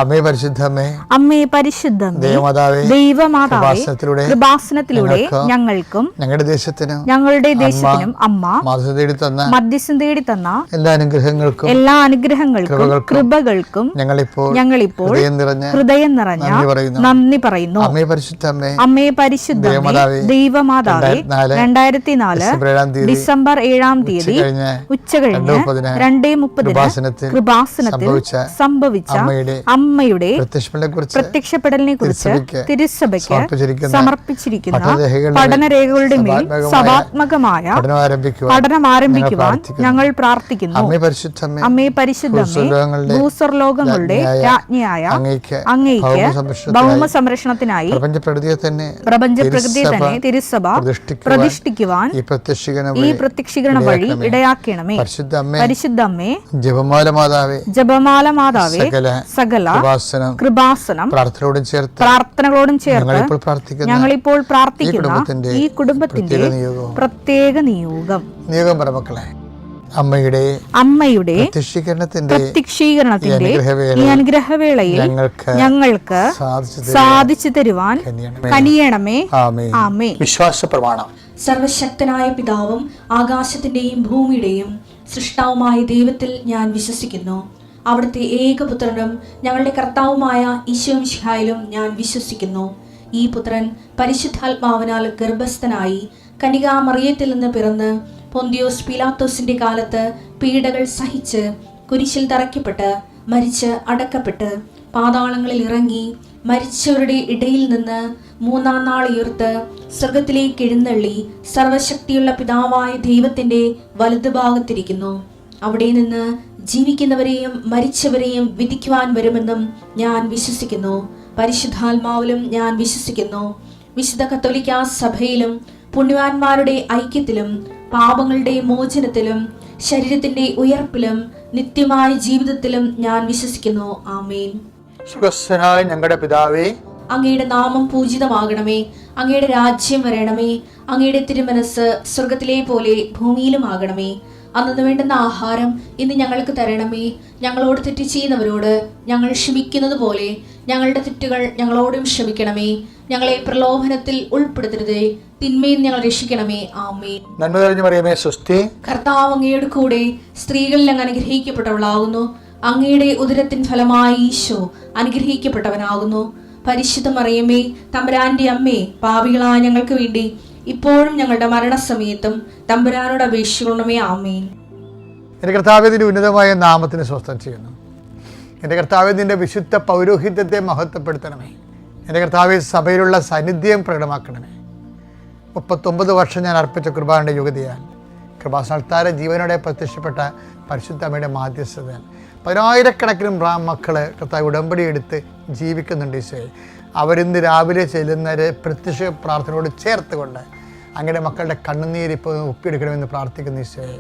അമ്മേ പരിശുദ്ധമേ, അമ്മേ പരിശുദ്ധമേ, ദൈവമാതാവേ, കൃപാസനത്തിലൂടെ ഞങ്ങൾക്കും ഞങ്ങളുടെ ദേശത്തിനും അമ്മ മധ്യസ്ഥം തേടി തന്ന എല്ലാ അനുഗ്രഹങ്ങൾക്കും കൃപകൾക്കും ഞങ്ങളിപ്പോൾ ഹൃദയം നിറഞ്ഞ നന്ദി പറയുന്നു. അമ്മേ പരിശുദ്ധമേ, ദൈവമാതാവേ, 2004 ഡിസംബർ 7-ാം തീയതി ഉച്ചകഴിഞ്ഞ് 2:30 കൃപാസനത്തിൽ സംഭവിച്ച അമ്മയുടെ പ്രത്യക്ഷപ്പെടലിനെ കുറിച്ച് തിരുസഭയ്ക്ക് സമർപ്പിച്ചിരിക്കുന്ന പഠനരേഖകളുടെ മേൽ സഭാത്മകമായ പഠനം ആരംഭിക്കുവാൻ ഞങ്ങൾ പ്രാർത്ഥിക്കുന്നു. അമ്മേ പരിശുദ്ധമേ, ഭൂസ്വർലോകങ്ങളുടെ രാജ്ഞിയായ അങ്ങയ്ക്ക് ഭൗമ സംരക്ഷണത്തിനായി പ്രപഞ്ചപ്രകൃതിയെ തന്നെ തിരുസഭ പ്രതിഷ്ഠിക്കുവാൻ ഈ പ്രത്യക്ഷീകരണം വഴി ഇടയാക്കണമേ. പരിശുദ്ധമ്മേ, ജപമാല മാതാവേ, സകല കൃപാസനം പ്രാർത്ഥനകളോടും ചേർത്ത് ഞങ്ങളിപ്പോൾ പ്രാർത്ഥിക്കുന്ന ഈ കുടുംബത്തിന്റെ പ്രത്യേക നിയോഗം. അമ്മയുടെ പ്രത്യക്ഷീകരണത്തിന്റെ ഈ അനുഗ്രഹവേളയിൽ ഞങ്ങൾക്ക് സാധിച്ചു തരുവാൻ കനിയണമേ. ആമേൻ. വിശ്വാസ പ്രമാണം. സർവശക്തനായ പിതാവും ആകാശത്തിന്റെയും ഭൂമിയുടെയും സൃഷ്ടാവുമായ ദൈവത്തിൽ ഞാൻ വിശ്വസിക്കുന്നു. അവിടുത്തെ ഏകപുത്രനും ഞങ്ങളുടെ കർത്താവുമായ ഈശോമിശിഹായിലും ഞാൻ വിശ്വസിക്കുന്നു. ഈ പുത്രൻ പരിശുദ്ധാത്മാവിനാൽ ഗർഭസ്ഥനായി കന്യകാമറിയത്തിൽ നിന്ന് പിറന്ന് പൊന്തിയോസ് പീലാത്തോസിന്റെ കാലത്ത് പീഡകൾ സഹിച്ച് കുരിശിൽ തറയ്ക്കപ്പെട്ട് മരിച്ച് അടക്കപ്പെട്ട് പാതാളങ്ങളിൽ ഇറങ്ങി മരിച്ചവരുടെ ഇടയിൽ നിന്ന് 3-ാം നാൾ ഉയർത്ത് സ്വർഗത്തിലേക്ക് എഴുന്നള്ളി സർവശക്തിയുള്ള പിതാവായ ദൈവത്തിന്റെ വലതുഭാഗത്തിരിക്കുന്നു. അവിടെ നിന്ന് ജീവിക്കുന്നവരെയും മരിച്ചവരെയും വിധിക്കുവാൻ വരുമെന്നും ഞാൻ വിശ്വസിക്കുന്നു. പരിശുദ്ധാത്മാവിലും ഞാൻ വിശ്വസിക്കുന്നു. വിശുദ്ധ കത്തോലിക്കാ സഭയിലും പുണ്യവാന്മാരുടെ ഐക്യത്തിലും പാപങ്ങളുടെ മോചനത്തിലും ശരീരത്തിന്റെ ഉയർപ്പിലും നിത്യമായ ജീവിതത്തിലും ഞാൻ വിശ്വസിക്കുന്നു. ആമേൻ. സുഖസ്ഥനായ ഞങ്ങളുടെ പിതാവേ, അങ്ങയുടെ നാമം പൂജിതമാകണമേ. അങ്ങയുടെ രാജ്യം വരണമേ. അങ്ങയുടെ തിരുമനസ് സ്വർഗത്തിലെ പോലെ ഭൂമിയിലും ആകണമേ. അന്നു വേണ്ടുന്ന ആഹാരം ഇന്ന് ഞങ്ങൾക്ക് തരണമേ. ഞങ്ങളോട് തെറ്റ് ചെയ്യുന്നവരോട് ഞങ്ങൾ ക്ഷമിക്കുന്നത് പോലെ ഞങ്ങളുടെ തെറ്റുകൾ ഞങ്ങളോടും ക്ഷമിക്കണമേ. ഞങ്ങളെ പ്രലോഭനത്തിൽ ഉൾപ്പെടുത്തരുതേ, തിന്മയിൽ ഞങ്ങൾ രക്ഷിക്കണമേ. ആമേൻ. നന്മ നിറഞ്ഞ മറിയമേ, സ്വസ്തി. കർത്താവ് അങ്ങയുടെ കൂടെ സ്ത്രീകളിൽ അങ്ങ് അനുഗ്രഹിക്കപ്പെട്ടവളാകുന്നു. അങ്ങയുടെ ഉദരത്തിൻ ഫലമായി ഈശോ അനുഗ്രഹിക്കപ്പെട്ടവനാകുന്നു. പരിശുദ്ധ മറിയമേ, തമ്പുരാന്റെ അമ്മേ, പാപികളായ ഞങ്ങൾക്ക് വേണ്ടി ഇപ്പോഴും ഞങ്ങളുടെ മരണസമയത്തും തമ്പുരാനോട് അപേക്ഷിക്കണമേ. ആമേൻ. എൻ്റെ കർത്താവിൻ്റെ ഉന്നതമായ നാമത്തിന് സ്വസ്ഥം ചെയ്യുന്നു. എൻ്റെ കർത്താവിൻ്റെ വിശുദ്ധ പൗരോഹിത്യത്തെ മഹത്വപ്പെടുത്തണമേ. എൻ്റെ കർത്താവ് സഭയിലുള്ള സാന്നിധ്യം പ്രകടമാക്കണമേ. 39 വർഷം ഞാൻ അർപ്പിച്ച കൃപാന്റെ യോഗ്യതയാൽ കൃപാസനത്താരെ ജീവനോടെ പ്രത്യക്ഷപ്പെട്ട പരിശുദ്ധ അമ്മയുടെ മാധ്യസ്ഥതയാൽ 10,000കണക്കിന് മക്കള് കർത്താവ് ഉടമ്പടി എടുത്ത് ജീവിക്കുന്നുണ്ട്. ഈശോയെ, അവരിന്ന് രാവിലെ ചെല്ലുന്ന പ്രത്യക്ഷ പ്രാർത്ഥനയോട് ചേർത്തുകൊണ്ട് അങ്ങനെ മക്കളുടെ കണ്ണുനീര് ഇപ്പോൾ ഒപ്പിയെടുക്കണമെന്ന് പ്രാർത്ഥിക്കുന്ന ഈശോയെ,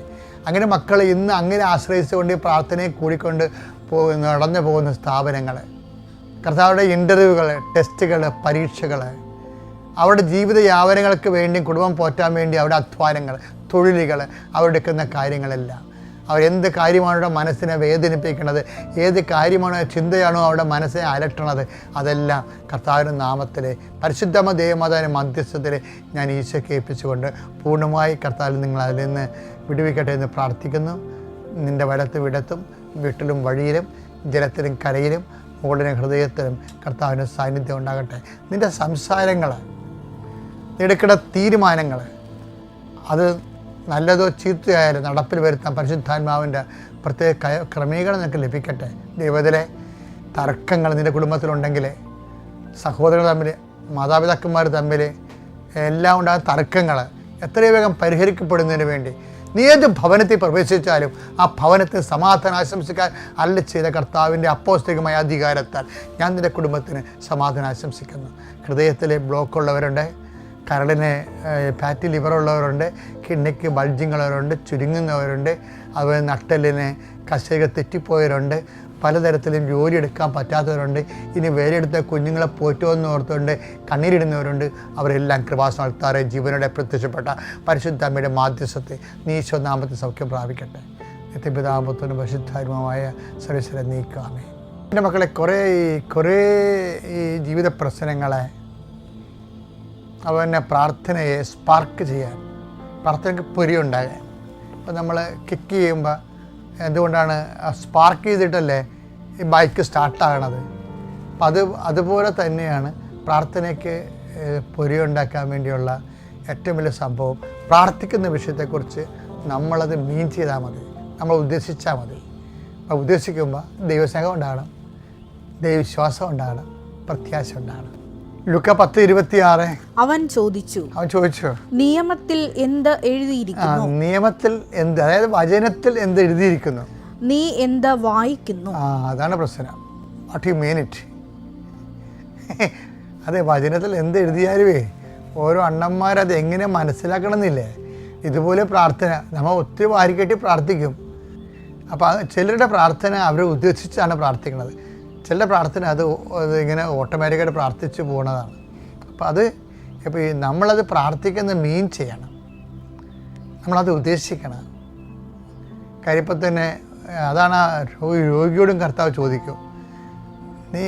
അങ്ങനെ മക്കൾ ഇന്ന് അങ്ങനെ ആശ്രയിച്ചുകൊണ്ട് ഈ പ്രാർത്ഥനയെ കൂടിക്കൊണ്ട് നടന്നു പോകുന്ന സ്ഥാപനങ്ങൾ, കർത്താവുടെ ഇൻ്റർവ്യൂകൾ, ടെസ്റ്റുകൾ, പരീക്ഷകൾ, അവരുടെ ജീവിത യാപനങ്ങൾക്ക് വേണ്ടി കുടുംബം പോറ്റാൻ വേണ്ടി അവരുടെ അധ്വാനങ്ങൾ, തൊഴിലുകൾ, അവരെടുക്കുന്ന കാര്യങ്ങളെല്ലാം, അവരെന്ത് കാര്യമാണ് അവരുടെ മനസ്സിനെ വേദനിപ്പിക്കുന്നത്, ഏത് കാര്യമാണോ ചിന്തയാണോ അവരുടെ മനസ്സിനെ അലട്ടണത്, അതെല്ലാം കർത്താവിൻ്റെ നാമത്തിൽ പരിശുദ്ധമ ദേവമാതാവിൻ്റെ മധ്യസ്ഥത്തിൽ ഞാൻ ഈശോയ്ക്ക് ഏൽപ്പിച്ചുകൊണ്ട് പൂർണ്ണമായി കർത്താവിൽ നിങ്ങൾ അതിൽ നിന്ന് വിടുവിക്കട്ടെ എന്ന് പ്രാർത്ഥിക്കുന്നു. നിൻ്റെ വലത്തും ഇടത്തും വീട്ടിലും വഴിയിലും ജലത്തിലും കരയിലും മുകളിലും ഹൃദയത്തിലും കർത്താവിൻ്റെ സാന്നിധ്യം ഉണ്ടാകട്ടെ. നിൻ്റെ സംസാരങ്ങൾ, എടുക്കുന്ന തീരുമാനങ്ങൾ, അത് നല്ലതോ ചീത്തയായാലും നടപ്പിൽ വരുത്താൻ പരിശുദ്ധാത്മാവിൻ്റെ പ്രത്യേക ക്രമീകരണം നിനക്ക് ലഭിക്കട്ടെ. ദൈവത്തിലെ തർക്കങ്ങൾ നിൻ്റെ കുടുംബത്തിലുണ്ടെങ്കിൽ, സഹോദരങ്ങൾ തമ്മിൽ, മാതാപിതാക്കന്മാർ തമ്മിൽ എല്ലാം ഉണ്ടാകുന്ന തർക്കങ്ങൾ എത്രയും വേഗം പരിഹരിക്കപ്പെടുന്നതിന് വേണ്ടി നീ ഏത് ഭവനത്തിൽ പ്രവേശിച്ചാലും ആ ഭവനത്തിന് സമാധാനം ആശംസിക്കാൻ അല്ല ചെയ്ത കർത്താവിൻ്റെ അപ്പോസ്തലികമായ അധികാരത്താൽ ഞാൻ നിൻ്റെ കുടുംബത്തിന് സമാധാനം ആശംസിക്കുന്നു. ഹൃദയത്തിലെ ബ്ലോക്കുള്ളവരുണ്ട്, കരളിന് ഫാറ്റി ലിവറുള്ളവരുണ്ട്, കിഡ്നിക്ക് ബൾജിങ്ങുള്ളവരുണ്ട്, ചുരുങ്ങുന്നവരുണ്ട്, അതുപോലെ നട്ടലിന് കശേക തെറ്റിപ്പോയവരുണ്ട്, പലതരത്തിലും ജോലി എടുക്കാൻ പറ്റാത്തവരുണ്ട്, ഇനി വേറെടുത്ത കുഞ്ഞുങ്ങളെ പോറ്റുമെന്ന് ഓർത്തുകൊണ്ട് കണ്ണീരിടുന്നവരുണ്ട്. അവരെല്ലാം കൃപാസനത്താറെ ജീവനോടെ പ്രത്യക്ഷപ്പെട്ട പരിശുദ്ധ അമ്മയുടെ മാധ്യസ്ഥത്തെ നീശോനാമത്തെ സൗഖ്യം പ്രാപിക്കട്ടെ. നിത്യപിതാമത്വനും പരിശുദ്ധാത്മാവായ സർവ്വീശ്വരൻ നീക്കാമേ. എൻ്റെ മക്കളെ, കുറേ ഈ ജീവിത പ്രശ്നങ്ങളെ അവനെ പ്രാർത്ഥനയെ സ്പാർക്ക് ചെയ്യാൻ, പ്രാർത്ഥനയ്ക്ക് പൊരിയുണ്ടാകാൻ. അപ്പോൾ നമ്മൾ കിക്ക് ചെയ്യുമ്പോൾ എന്തുകൊണ്ടാണ് സ്പാർക്ക് ചെയ്തിട്ടല്ലേ ഈ ബൈക്ക് സ്റ്റാർട്ടാകണത്. അപ്പം അതുപോലെ തന്നെയാണ് പ്രാർത്ഥനയ്ക്ക് പൊരിയുണ്ടാക്കാൻ വേണ്ടിയുള്ള ഏറ്റവും വലിയ സംഭവം. പ്രാർത്ഥിക്കുന്ന വിഷയത്തെക്കുറിച്ച് നമ്മളത് മീൻ ചെയ്താൽ മതി, നമ്മൾ ഉദ്ദേശിച്ചാൽ മതി. അപ്പോൾ ഉദ്ദേശിക്കുമ്പോൾ ദൈവസ്നേഹം ഉണ്ടാകണം, ദൈവവിശ്വാസം ഉണ്ടാകണം, പ്രത്യാശ ഉണ്ടാകണം. ലൂക്ക 10:26 അവൻ ചോദിച്ചു നിയമത്തിൽ എന്ത് എഴുതിയിരിക്കുന്നു? നിയമത്തിൽ എന്ത്, അതായത് വചനത്തിൽ എന്ത് എഴുതിയിരിക്കുന്നു, നീ എന്ത് വായിക്കുന്നു? അതാണ് പ്രശ്നം. What you mean it. അതെ, വചനത്തിൽ എന്ത് എഴുതിയാലുവേ ഓരോ അണ്ണന്മാരത് എങ്ങനെ മനസ്സിലാക്കണമെന്നില്ലേ. ഇതുപോലെ പ്രാർത്ഥന നമ്മൾ ഒത്തിരി വാരിക്കെട്ടി പ്രാർത്ഥിക്കും. അപ്പോൾ ചിലരുടെ പ്രാർത്ഥന അവരെ ഉദ്ദേശിച്ചാണ് പ്രാർത്ഥിക്കുന്നത്. ചില പ്രാർത്ഥന അത് ഇങ്ങനെ ഓട്ടോമാറ്റിക്കായിട്ട് പ്രാർത്ഥിച്ച് പോകുന്നതാണ്. അപ്പോൾ അത് ഇപ്പോൾ നമ്മളത് പ്രാർത്ഥിക്കുന്ന മീൻ ചെയ്യണം, നമ്മളത് ഉദ്ദേശിക്കണം. കാര്യം ഇപ്പം തന്നെ അതാണ് രോഗിയോടും കർത്താവ് ചോദിക്കും, നീ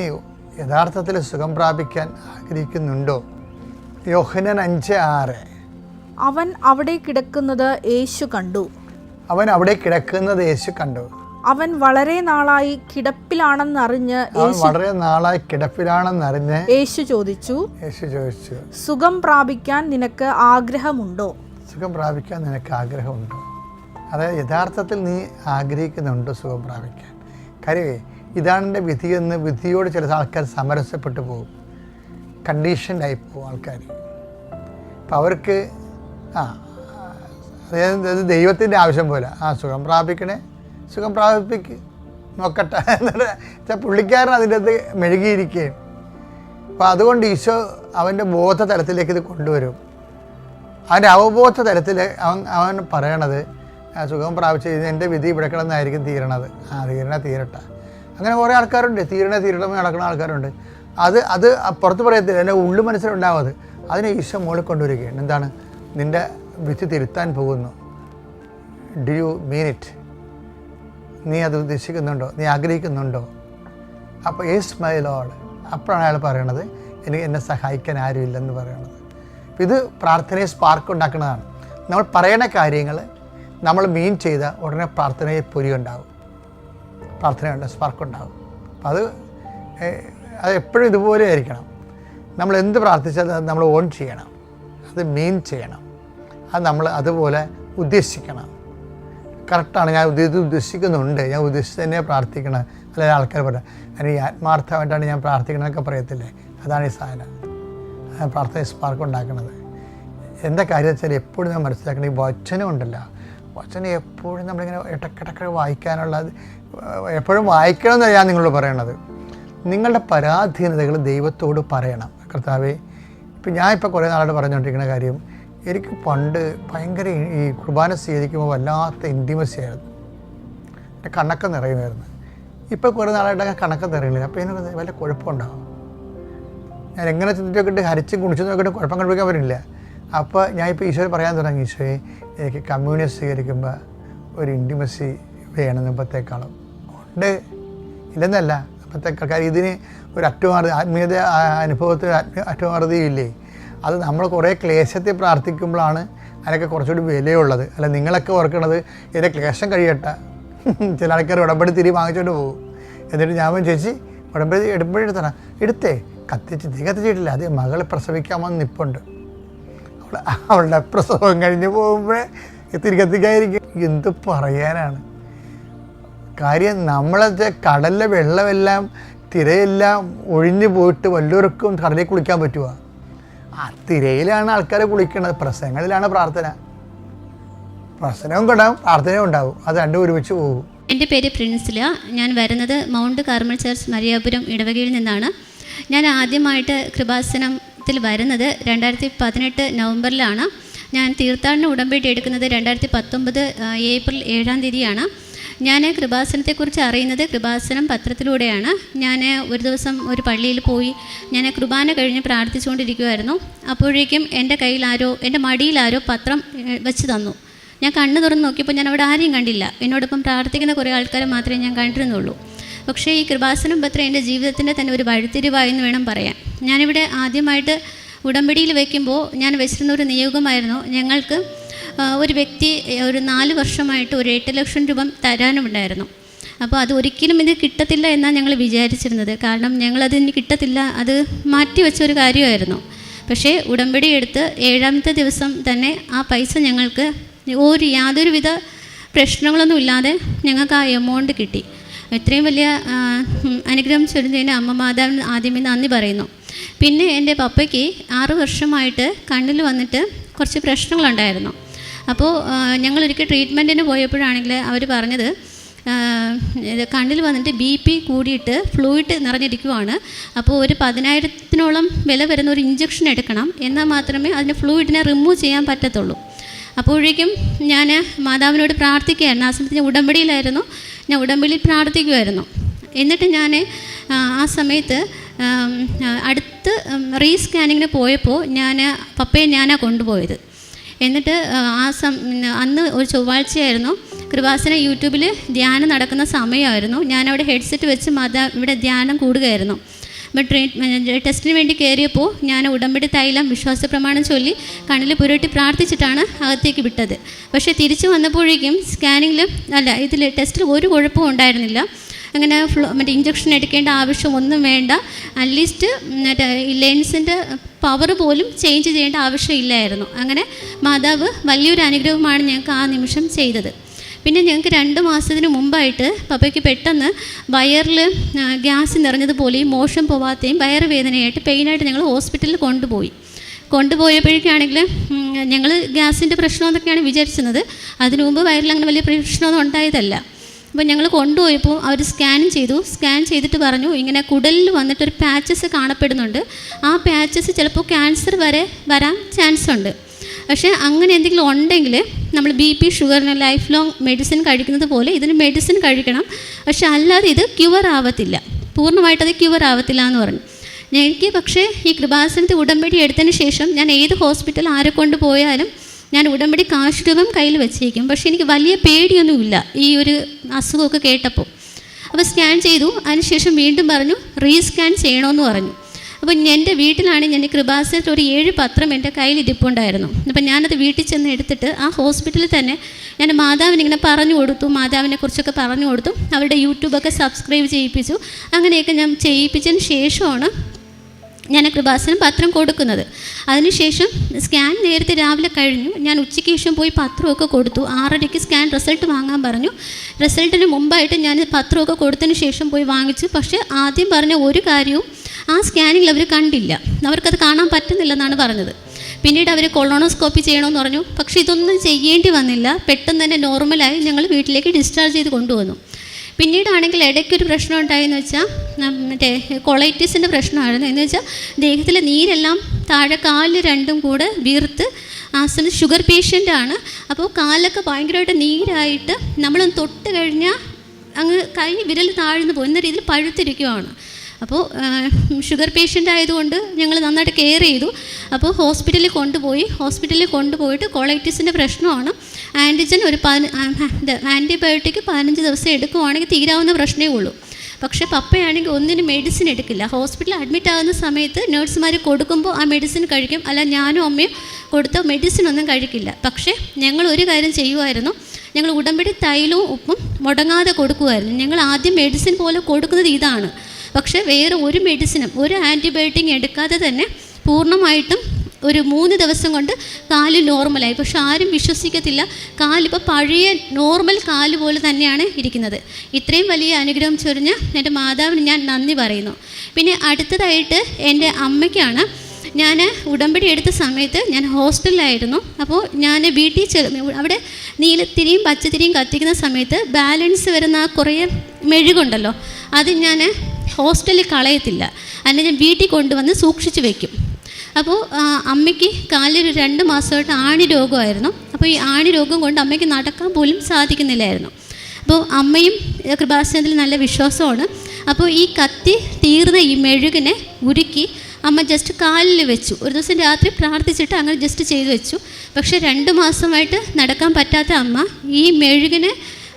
യഥാർത്ഥത്തിൽ സുഖം പ്രാപിക്കാൻ ആഗ്രഹിക്കുന്നുണ്ടോ? യോഹന്നാൻ 5:6. അവൻ അവിടെ കിടക്കുന്നത് യേശു കണ്ടു. അവൻ വളരെ നാളായി കിടപ്പിലാണെന്നറിഞ്ഞ് യേശു ചോദിച്ചു, സുഖം പ്രാപിക്കാൻ നിനക്ക് ആഗ്രഹമുണ്ടോ? അതായത് യഥാർത്ഥത്തിൽ നീ ആഗ്രഹിക്കുന്നുണ്ടോ സുഖം പ്രാപിക്കാൻ? കാര്യമേ ഇതാണ് എൻ്റെ വിധിയെന്ന് വിധിയോട് ചില ആൾക്കാർ സമരസപ്പെട്ടു പോകും, കണ്ടീഷൻഡായി പോകും ആൾക്കാർ. അപ്പം അവർക്ക് അതായത് ദൈവത്തിൻ്റെ ആവശ്യം പോലെ സുഖം പ്രാപിക്കണേ, സുഖം പ്രാപിപ്പിക്ക് നോക്കട്ടെ എന്നിട്ട് പുള്ളിക്കാരൻ അതിൻ്റെ അകത്ത് മെഴുകിയിരിക്കുകയും. അപ്പോൾ അതുകൊണ്ട് ഈശോ അവൻ്റെ ബോധ തലത്തിലേക്ക് ഇത് കൊണ്ടുവരും. അവൻ്റെ അവബോധ തലത്തിൽ അവൻ പറയണത് സുഖം പ്രാപിച്ച് എൻ്റെ വിധി ഇവിടെ കിടന്നായിരിക്കും തീരണത്. തീരട്ടെ. അങ്ങനെ കുറേ ആൾക്കാരുണ്ട്, തീരണമേ നടക്കുന്ന ആൾക്കാരുണ്ട്. അത് പുറത്ത് പറയത്തില്ല, എൻ്റെ ഉള്ളു മനസ്സിലുണ്ടാവും. അതിനെ ഈശോ മുകളിൽ കൊണ്ടുവരികയാണ്. എന്താണ്? നിൻ്റെ വിധി തിരുത്താൻ പോകുന്നു. Do you mean it? നീ അത് ഉദ്ദേശിക്കുന്നുണ്ടോ? നീ ആഗ്രഹിക്കുന്നുണ്ടോ? അപ്പോൾ യെസ് മൈ ലോർഡ്. അപ്പോഴാണ് അയാൾ പറയണത് എന്നെ സഹായിക്കാൻ ആരുമില്ലെന്ന് പറയണത്. ഇത് പ്രാർത്ഥനയെ സ്പാർക്ക് ഉണ്ടാക്കുന്നതാണ്. നമ്മൾ പറയണ കാര്യങ്ങൾ നമ്മൾ മീൻ ചെയ്ത ഉടനെ പ്രാർത്ഥനയെ പൊരിയുണ്ടാവും, പ്രാർത്ഥനയുണ്ട്, സ്പാർക്കുണ്ടാവും. അപ്പം അത് എപ്പോഴും ഇതുപോലെ ആയിരിക്കണം. നമ്മൾ എന്ത് പ്രാർത്ഥിച്ചാൽ അത് നമ്മൾ ഓൺ ചെയ്യണം, അത് മീൻ ചെയ്യണം, അത് നമ്മൾ അതുപോലെ ഉദ്ദേശിക്കണം. കറക്റ്റാണ്, ഞാൻ ഇത് ഉദ്ദേശിക്കുന്നുണ്ട്, ഞാൻ ഉദ്ദേശിച്ച് തന്നെ പ്രാർത്ഥിക്കണം. അല്ലെങ്കിൽ ആൾക്കാർ പറയാം അതിന് ആത്മാർത്ഥമായിട്ടാണ് ഞാൻ പ്രാർത്ഥിക്കണമെന്നൊക്കെ പറയത്തില്ലേ, അതാണ് ഈ സാധനം. പ്രാർത്ഥന സ്പാർക്ക് ഉണ്ടാക്കുന്നത്. എന്താ കാര്യം വെച്ചാൽ എപ്പോഴും ഞാൻ മനസ്സിലാക്കണം, ഈ വചനം ഉണ്ടല്ലോ, വചനം എപ്പോഴും നമ്മളിങ്ങനെ ഇടക്കിടക്ക് വായിക്കാനുള്ള, എപ്പോഴും വായിക്കണമെന്നാണ് ഞാൻ നിങ്ങളോട് പറയണത്. നിങ്ങളുടെ പരാധീനതകൾ ദൈവത്തോട് പറയണം. കർത്താവേ, ഇപ്പം ഞാനിപ്പോൾ കുറേ നാളായിട്ട് പറഞ്ഞുകൊണ്ടിരിക്കുന്ന കാര്യം, എനിക്ക് പണ്ട് ഭയങ്കര ഈ കുർബാന സ്വീകരിക്കുമ്പോൾ വല്ലാത്ത ഇൻറ്റിമസി ആയിരുന്നു, എൻ്റെ കണ്ണൊക്കെ നിറയുമായിരുന്നു. ഇപ്പോൾ കുറേ നാളായിട്ട് ഞാൻ കണ്ണൊക്കെ നിറയുന്നില്ല. അപ്പോൾ എനിക്ക് വല്ല കുഴപ്പമുണ്ടാകും. ഞാൻ എങ്ങനെ ചിന്തിച്ചൊക്കെ ഹരിച്ചും കുണിച്ചും നോക്കിയിട്ട് കുഴപ്പം കണ്ടുപിടിക്കാൻ പറ്റില്ല. അപ്പോൾ ഞാനിപ്പോൾ ഈശോയെ പറയാൻ തുടങ്ങി, ഈശോയെ എനിക്ക് കമ്മ്യൂണിയൻ സ്വീകരിക്കുമ്പോൾ ഒരു ഇൻറ്റിമസി വേണം മുമ്പത്തേക്കാളും. ഉണ്ട്, ഇല്ലെന്നല്ല, മുമ്പത്തേക്കാൾ ഇതിന് ഒരു ആത്മീയത അനുഭവത്തിൽ അറ്റമാർദ്ദയും ഇല്ലേ. അത് നമ്മൾ കുറേ ക്ലേശത്തിൽ പ്രാർത്ഥിക്കുമ്പോഴാണ് അതിനൊക്കെ കുറച്ചുകൂടി വിലയുള്ളത്. അല്ല, നിങ്ങളൊക്കെ ഓർക്കണത് ഇതിൻ്റെ ക്ലേശം കഴിയട്ടെ. ചില ആൾക്കാർ ഉടമ്പടി തിരി വാങ്ങിച്ചുകൊണ്ട് പോകും. എന്നിട്ട് ഞാൻ ചേച്ചി ഉടമ്പടി എടുത്തണം, എടുത്തേ, കത്തിച്ചിട്ടില്ല, അത് മകൾ പ്രസവിക്കാൻ വന്ന് നിൽപ്പുണ്ട്, അവളുടെ പ്രസവം കഴിഞ്ഞ് പോകുമ്പോഴേ തിരി കത്തിക്കാതിരിക്കും. എന്ത് പറയാനാണ് കാര്യം? നമ്മളത് കടലിലെ വെള്ളമെല്ലാം തിരയെല്ലാം ഒഴിഞ്ഞു പോയിട്ട് വല്ലവർക്കും കടലിൽ കുളിക്കാൻ പറ്റുക? ആ തിരയിലാണ് ആൾക്കാരെ കുളിക്കുന്നത്, പ്രസംഗങ്ങളിലാണ് പ്രാർത്ഥന. പ്രസംഗവും ഉണ്ടാവും, പ്രാർത്ഥനയും ഉണ്ടാവും, അത് രണ്ടും ഒരുമിച്ച് പോകും. എൻ്റെ പേര് പ്രിൻസില. ഞാൻ വരുന്നത് മൗണ്ട് കാർമൽ ചർച്ച് മരിയാപുരം ഇടവകയിൽ നിന്നാണ്. ഞാൻ ആദ്യമായിട്ട് കൃപാസനത്തിൽ വരുന്നത് 2018 നവംബറിലാണ്. ഞാൻ തീർത്ഥാടന ഉടമ്പടി എടുക്കുന്നത് 2019 ഏപ്രിൽ 7-ാം തീയതിയാണ്. ഞാൻ കൃപാസനത്തെക്കുറിച്ച് അറിയുന്നത് കൃപാസനം പത്രത്തിലൂടെയാണ്. ഞാൻ ഒരു ദിവസം ഒരു പള്ളിയിൽ പോയി ഞാൻ കുർബാന കഴിഞ്ഞ് പ്രാർത്ഥിച്ചുകൊണ്ടിരിക്കുമായിരുന്നു. അപ്പോഴേക്കും എൻ്റെ മടിയിലാരോ പത്രം വെച്ച് തന്നു. ഞാൻ കണ്ണ് തുറന്ന് നോക്കിയപ്പോൾ ഞാൻ അവിടെ ആരെയും കണ്ടില്ല. എന്നോടൊപ്പം പ്രാർത്ഥിക്കുന്ന കുറേ ആൾക്കാരെ മാത്രമേ ഞാൻ കണ്ടിരുന്നുള്ളൂ. പക്ഷേ ഈ കൃപാസനം പത്രം എൻ്റെ ജീവിതത്തിൻ്റെ തന്നെ ഒരു വഴിത്തിരിവായെന്ന് വേണം പറയാൻ. ഞാനിവിടെ ആദ്യമായിട്ട് ഉടമ്പടിയിൽ വയ്ക്കുമ്പോൾ ഞാൻ വെച്ചിരുന്ന ഒരു നിയോഗമായിരുന്നു, ഞങ്ങൾക്ക് ഒരു വ്യക്തി ഒരു 4 വർഷമായിട്ട് ഒരു 8 ലക്ഷം രൂപ തരാനുണ്ടായിരുന്നു. അപ്പോൾ അത് ഒരിക്കലും ഇത് കിട്ടത്തില്ല എന്നാണ് ഞങ്ങൾ വിചാരിച്ചിരുന്നത്. കാരണം ഞങ്ങളതിന് കിട്ടത്തില്ല, അത് മാറ്റിവെച്ച ഒരു കാര്യമായിരുന്നു. പക്ഷേ ഉടമ്പടി എടുത്ത് 7ാമത്തെ ദിവസം തന്നെ ആ പൈസ ഞങ്ങൾക്ക് യാതൊരുവിധ പ്രശ്നങ്ങളൊന്നും ഇല്ലാതെ ഞങ്ങൾക്ക് ആ എമൗണ്ട് കിട്ടി. ഇത്രയും വലിയ അനുഗ്രഹം ചൊരിഞ്ഞതിന് അമ്മ മാതാവിന് ആദ്യമേ നന്ദി പറയുന്നു. പിന്നെ എൻ്റെ പപ്പയ്ക്ക് 6 വർഷമായിട്ട് കണ്ണിൽ വന്നിട്ട് കുറച്ച് പ്രശ്നങ്ങളുണ്ടായിരുന്നു. അപ്പോൾ ഞങ്ങളൊരിക്കൽ ട്രീറ്റ്മെൻറ്റിന് പോയപ്പോഴാണെങ്കിൽ അവർ പറഞ്ഞത് കണ്ണിൽ വന്നിട്ട് BP കൂടിയിട്ട് ഫ്ലൂയിഡ് നിറഞ്ഞിരിക്കുവാണ്. അപ്പോൾ ഒരു 10,000-ഓളം വില വരുന്ന ഒരു ഇഞ്ചക്ഷൻ എടുക്കണം, എന്നാൽ മാത്രമേ അതിന് ഫ്ലൂയിഡിനെ റിമൂവ് ചെയ്യാൻ പറ്റത്തുള്ളൂ. അപ്പോഴേക്കും ഞാൻ മാതാവിനോട് പ്രാർത്ഥിക്കുകയായിരുന്നു. ആ സമയത്ത് ഞാൻ ഉടമ്പടിയിലായിരുന്നു. ഞാൻ ഉടമ്പടിയിൽ പ്രാർത്ഥിക്കുമായിരുന്നു. എന്നിട്ട് ഞാൻ ആ സമയത്ത് അടുത്ത് റീസ്കാനിങ്ങിന് പോയപ്പോൾ പപ്പയെ ഞാനാണ് കൊണ്ടുപോയത്. എന്നിട്ട് അന്ന് ഒരു ചൊവ്വാഴ്ചയായിരുന്നു. കൃപാസന യൂട്യൂബിൽ ധ്യാനം നടക്കുന്ന സമയമായിരുന്നു. ഞാനവിടെ ഹെഡ്സെറ്റ് വെച്ച് ഇവിടെ ധ്യാനം കൂടുകയായിരുന്നു. അപ്പോൾ ടെസ്റ്റിന് വേണ്ടി കയറിയപ്പോൾ ഞാൻ ഉടമ്പടി തൈലം വിശ്വാസ പ്രമാണം ചൊല്ലി കണ്ണിൽ പുരട്ടി പ്രാർത്ഥിച്ചിട്ടാണ് അകത്തേക്ക് വിട്ടത്. പക്ഷേ തിരിച്ചു വന്നപ്പോഴേക്കും ഇതിൽ ടെസ്റ്റിൽ ഒരു കുഴപ്പവും ഉണ്ടായിരുന്നില്ല. അങ്ങനെ ഇഞ്ചക്ഷൻ എടുക്കേണ്ട ആവശ്യം ഒന്നും വേണ്ട. അറ്റ്ലീസ്റ്റ് ഈ ലെൻസിൻ്റെ പവർ പോലും ചേഞ്ച് ചെയ്യേണ്ട ആവശ്യമില്ലായിരുന്നു. അങ്ങനെ മാതാവ് വലിയൊരു അനുഗ്രഹമാണ് ഞങ്ങൾക്ക് ആ നിമിഷം ചെയ്തത്. പിന്നെ ഞങ്ങൾക്ക് 2 മാസത്തിന് മുമ്പായിട്ട് പപ്പയ്ക്ക് പെട്ടെന്ന് വയറിൽ ഗ്യാസ് നിറഞ്ഞതുപോലെയും മോശം പോവാത്തയും വയറുവേദനയായിട്ട് പെയിനായിട്ട് ഞങ്ങൾ ഹോസ്പിറ്റലിൽ കൊണ്ടുപോയപ്പോഴേക്കാണെങ്കിൽ ഞങ്ങൾ ഗ്യാസിൻ്റെ പ്രശ്നമെന്നൊക്കെയാണ് വിചാരിച്ചിരുന്നത്. അതിനു മുമ്പ് വയറിൽ അങ്ങനെ വലിയ പ്രശ്നമൊന്നും ഉണ്ടായതല്ല. അപ്പോൾ ഞങ്ങൾ കൊണ്ടുപോയപ്പോൾ അവർ സ്കാൻ ചെയ്തിട്ട് പറഞ്ഞു, ഇങ്ങനെ കുടലിൽ വന്നിട്ടൊരു പാച്ചസ് കാണപ്പെടുന്നുണ്ട്. ആ പാച്ചസ് ചിലപ്പോൾ ക്യാൻസർ വരെ വരാൻ ചാൻസ് ഉണ്ട്. പക്ഷേ അങ്ങനെ എന്തെങ്കിലും ഉണ്ടെങ്കിൽ നമ്മൾ BP ഷുഗറിന് ലൈഫ് ലോങ് മെഡിസിൻ കഴിക്കുന്നത് പോലെ ഇതിന് മെഡിസിൻ കഴിക്കണം. പക്ഷെ അല്ലാതെ ഇത് ക്യൂർ ആവത്തില്ല, പൂർണ്ണമായിട്ടത് ക്യൂർ ആവത്തില്ല എന്ന് പറഞ്ഞു. എനിക്ക് പക്ഷേ ഈ കൃപാസനത്തെ ഉടമ്പടി എടുത്തതിന് ശേഷം ഞാൻ ഏത് ഹോസ്പിറ്റൽ ആരെ കൊണ്ട് പോയാലും ഞാൻ ഉടമ്പടി കാശ് രൂപം കയ്യിൽ വെച്ചേക്കും. പക്ഷേ എനിക്ക് വലിയ പേടിയൊന്നുമില്ല ഈ ഒരു അസുഖമൊക്കെ കേട്ടപ്പോൾ. അപ്പോൾ സ്കാൻ ചെയ്തു. അതിനുശേഷം വീണ്ടും പറഞ്ഞു റീസ്കാൻ ചെയ്യണമെന്ന് പറഞ്ഞു. അപ്പോൾ എൻ്റെ വീട്ടിലാണ് ഞാൻ ഈ കൃപാസനത്തിൽ ഒരു 7 പത്രം എൻ്റെ കയ്യിൽ ഇരിപ്പുണ്ടായിരുന്നു. അപ്പോൾ ഞാനത് വീട്ടിൽ ചെന്ന് എടുത്തിട്ട് ആ ഹോസ്പിറ്റലിൽ തന്നെ ഞാൻ മാതാവിനിങ്ങനെ പറഞ്ഞു കൊടുത്തു, മാതാവിനെ കുറിച്ചൊക്കെ പറഞ്ഞു കൊടുത്തു. അവരുടെ യൂട്യൂബൊക്കെ സബ്സ്ക്രൈബ് ചെയ്യിപ്പിച്ചു. അങ്ങനെയൊക്കെ ഞാൻ ചെയ്യിപ്പിച്ചതിന് ശേഷമാണ് ഞാൻ കൃപാസനം പത്രം കൊടുക്കുന്നത്. അതിനുശേഷം സ്കാൻ നേരത്തെ രാവിലെ കഴിഞ്ഞു. ഞാൻ ഉച്ചയ്ക്ക് ശേഷം പോയി പത്രമൊക്കെ കൊടുത്തു. 6:30 സ്കാൻ റിസൾട്ട് വാങ്ങാൻ പറഞ്ഞു. റിസൾട്ടിന് മുമ്പായിട്ട് ഞാൻ പത്രമൊക്കെ കൊടുത്തതിന് ശേഷം പോയി വാങ്ങിച്ചു. പക്ഷേ ആദ്യം പറഞ്ഞ ഒരു കാര്യവും ആ സ്കാനിങ്ങിൽ അവർ കണ്ടില്ല, അവർക്കത് കാണാൻ പറ്റുന്നില്ലെന്നാണ് പറഞ്ഞത്. പിന്നീട് അവർ കൊളോണോസ്കോപ്പി ചെയ്യണമെന്ന് പറഞ്ഞു. പക്ഷേ ഇതൊന്നും ചെയ്യേണ്ടി വന്നില്ല. പെട്ടെന്ന് തന്നെ നോർമലായി ഞങ്ങൾ വീട്ടിലേക്ക് ഡിസ്ചാർജ് ചെയ്ത് കൊണ്ടുവന്നു. പിന്നീടാണെങ്കിൽ ഇടയ്ക്കൊരു പ്രശ്നം ഉണ്ടായെന്ന് വെച്ചാൽ മറ്റേ കൊളൈറ്റിസിൻ്റെ പ്രശ്നമായിരുന്നു. എന്ന് വെച്ചാൽ ദേഹത്തിലെ നീരെല്ലാം താഴെ കാലിൽ 2ഉം കൂടെ വീർത്ത്, ആ സമയത്ത് ഷുഗർ പേഷ്യൻ്റാണ്. അപ്പോൾ കാലൊക്കെ ഭയങ്കരമായിട്ട് നീരായിട്ട് നമ്മളൊന്ന് തൊട്ട് കഴിഞ്ഞാൽ അങ്ങ് വിരൽ താഴ്ന്നു പോകുന്ന രീതിയിൽ പഴുത്തിരിക്കുവാണ്. അപ്പോൾ ഷുഗർ പേഷ്യൻ്റ് ആയതുകൊണ്ട് ഞങ്ങൾ നന്നായിട്ട് കെയർ ചെയ്തു. അപ്പോൾ ഹോസ്പിറ്റലിൽ കൊണ്ടുപോയിട്ട് കൊളൈറ്റിസിൻ്റെ പ്രശ്നമാണ്. ആൻറ്റിജൻ ആൻറ്റിബയോട്ടിക് 15 ദിവസം എടുക്കുവാണെങ്കിൽ തീരാവുന്ന പ്രശ്നമേ ഉള്ളൂ. പക്ഷേ പപ്പയാണെങ്കിൽ ഒന്നിനും മെഡിസിൻ എടുക്കില്ല. ഹോസ്പിറ്റലിൽ അഡ്മിറ്റ് ആകുന്ന സമയത്ത് നഴ്സുമാർ കൊടുക്കുമ്പോൾ ആ മെഡിസിൻ കഴിക്കും, അല്ല ഞാനും അമ്മയും കൊടുത്ത മെഡിസിൻ ഒന്നും കഴിക്കില്ല. പക്ഷേ ഞങ്ങൾ ഒരു കാര്യം ചെയ്യുമായിരുന്നു, ഞങ്ങൾ ഉടമ്പടി തൈലവും ഉപ്പും മുടങ്ങാതെ കൊടുക്കുമായിരുന്നു. ഞങ്ങൾ ആദ്യം മെഡിസിൻ പോലെ കൊടുക്കുന്നത് ഇതാണ്. പക്ഷേ വേറെ ഒരു മെഡിസിനും ഒരു ആൻറ്റിബയോട്ടിക് എടുക്കാതെ തന്നെ പൂർണ്ണമായിട്ടും ഒരു 3 ദിവസം കൊണ്ട് കാല് നോർമലായി. പക്ഷെ ആരും വിശ്വസിക്കത്തില്ല, കാലിപ്പോൾ പഴയ നോർമൽ കാല് പോലെ തന്നെയാണ് ഇരിക്കുന്നത്. ഇത്രയും വലിയ അനുഗ്രഹം ചൊരിഞ്ഞ് എൻ്റെ മാതാവിന് ഞാൻ നന്ദി പറയുന്നു. പിന്നെ അടുത്തതായിട്ട് എൻ്റെ അമ്മയ്ക്കാണ്. ഞാൻ ഉടമ്പടി എടുത്ത സമയത്ത് ഞാൻ ഹോസ്റ്റലിലായിരുന്നു. അപ്പോൾ ഞാൻ വീട്ടിൽ അവിടെ നീലത്തിരിയും പച്ചത്തിരിയും കത്തിക്കുന്ന സമയത്ത് ബാലൻസ് വരുന്ന ആ കുറേ മെഴുകുണ്ടല്ലോ, അത് ഞാൻ ഹോസ്റ്റലിൽ കളയത്തില്ല, അതിനെ ഞാൻ വീട്ടിൽ കൊണ്ടുവന്ന് സൂക്ഷിച്ച് വയ്ക്കും. അപ്പോൾ അമ്മയ്ക്ക് കാലിൽ 2 മാസമായിട്ട് ആണി രോഗമായിരുന്നു. അപ്പോൾ ഈ ആണി രോഗം കൊണ്ട് അമ്മയ്ക്ക് നടക്കാൻ പോലും സാധിക്കുന്നില്ലായിരുന്നു. അപ്പോൾ അമ്മയും കൃപാസനത്തിൽ നല്ല വിശ്വാസമാണ്. അപ്പോൾ ഈ കത്തി തീർന്ന ഈ മെഴുകിനെ ഉരുക്കി അമ്മ ജസ്റ്റ് കാലിൽ വെച്ചു. ഒരു ദിവസം രാത്രി പ്രാർത്ഥിച്ചിട്ട് അങ്ങനെ ജസ്റ്റ് ചെയ്തു വെച്ചു. പക്ഷേ 2 മാസമായിട്ട് നടക്കാൻ പറ്റാത്ത അമ്മ ഈ മെഴുകിനെ